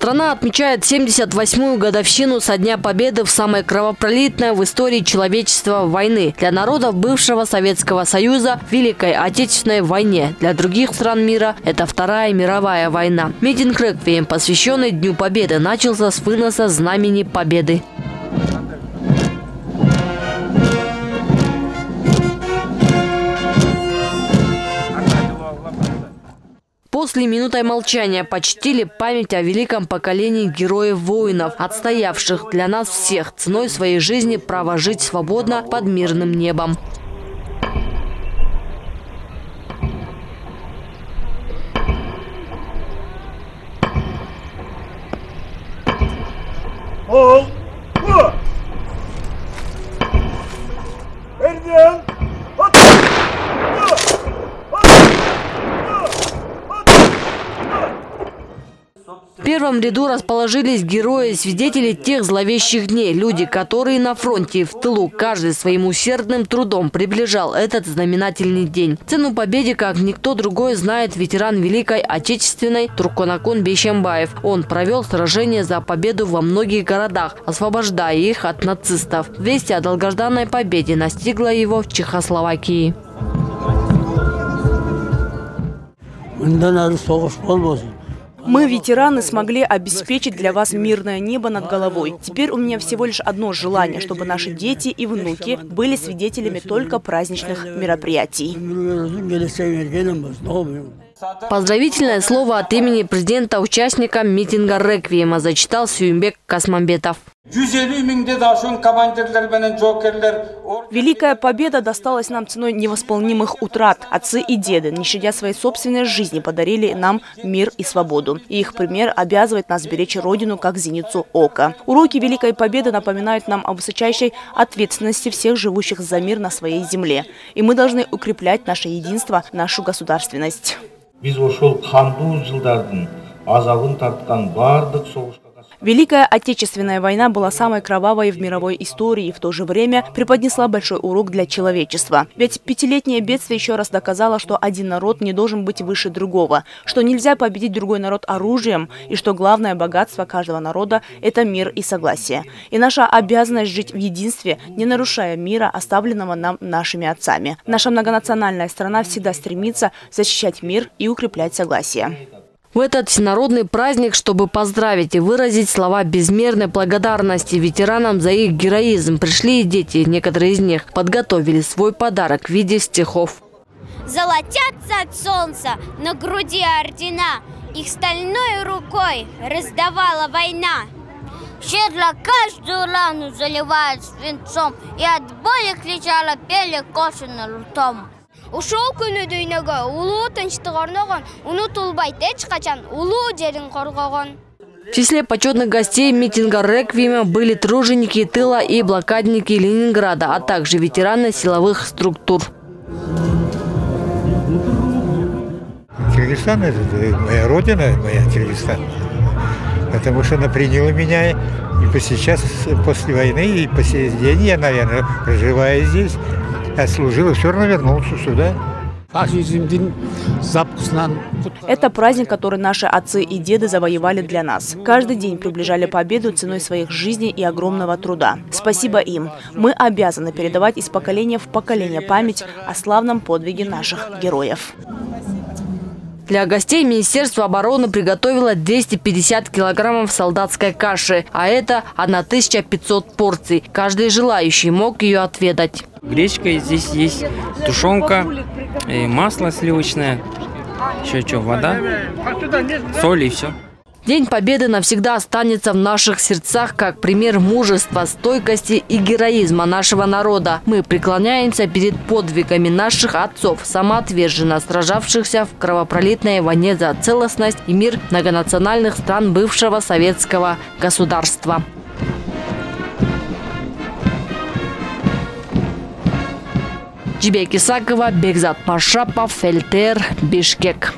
Страна отмечает 78-ю годовщину со Дня Победы в самой кровопролитной в истории человечества войны. Для народов бывшего Советского Союза – Великой Отечественной войне. Для других стран мира – это Вторая мировая война. Митинг реквием, посвященный Дню Победы, начался с выноса знамени Победы. После минутой молчания почтили память о великом поколении героев-воинов, отстоявших для нас всех ценой своей жизни право жить свободно под мирным небом. В первом ряду расположились герои, свидетели тех зловещих дней, люди, которые на фронте и в тылу каждый своим усердным трудом приближал этот знаменательный день. Цену победе, как никто другой, знает ветеран Великой Отечественной Турконакун Бейшембаев. Он провел сражение за победу во многих городах, освобождая их от нацистов. Весть о долгожданной победе настигла его в Чехословакии. Мы, ветераны, смогли обеспечить для вас мирное небо над головой. Теперь у меня всего лишь одно желание, чтобы наши дети и внуки были свидетелями только праздничных мероприятий. Поздравительное слово от имени президента участникам митинга реквиема зачитал Сюймбек Касмамбетов. Великая победа досталась нам ценой невосполнимых утрат. Отцы и деды, не щадя своей собственной жизни, подарили нам мир и свободу. И их пример обязывает нас беречь Родину как зеницу ока. Уроки Великой Победы напоминают нам о высочайшей ответственности всех живущих за мир на своей земле. И мы должны укреплять наше единство, нашу государственность. Великая Отечественная война была самой кровавой в мировой истории и в то же время преподнесла большой урок для человечества. Ведь пятилетнее бедствие еще раз доказало, что один народ не должен быть выше другого, что нельзя победить другой народ оружием и что главное богатство каждого народа – это мир и согласие. И наша обязанность жить в единстве, не нарушая мира, оставленного нам нашими отцами. Наша многонациональная страна всегда стремится защищать мир и укреплять согласие. В этот всенародный праздник, чтобы поздравить и выразить слова безмерной благодарности ветеранам за их героизм, пришли и дети. Некоторые из них подготовили свой подарок в виде стихов. Золотятся от солнца на груди ордена, их стальной рукой раздавала война. Щедро каждую рану заливает свинцом, и от боли кричала, пели кошено ртом. Ушел күні дүйнеге улуу тынчтык орногон, унутулбайт эч качан улуу жерин коргогон. В числе почетных гостей митинга реквиема были труженики тыла и блокадники Ленинграда, а также ветераны силовых структур. Киргизстан – это моя родина, моя Киргизстан. Потому что она приняла меня и сейчас, после войны, и по сей день я, наверное, проживая здесь, отслужил и все равно вернулся сюда. Это праздник, который наши отцы и деды завоевали для нас. Каждый день приближали победу ценой своих жизней и огромного труда. Спасибо им. Мы обязаны передавать из поколения в поколение память о славном подвиге наших героев. Для гостей Министерство обороны приготовило 250 килограммов солдатской каши, а это 1500 порций. Каждый желающий мог ее отведать. Гречка, здесь есть тушенка, масло сливочное, еще что, вода, соль и все. День Победы навсегда останется в наших сердцах как пример мужества, стойкости и героизма нашего народа. Мы преклоняемся перед подвигами наших отцов, самоотверженно сражавшихся в кровопролитной войне за целостность и мир многонациональных стран бывшего советского государства. Джибек Исакова, Бекзат Машапов, ЛТР, Бишкек.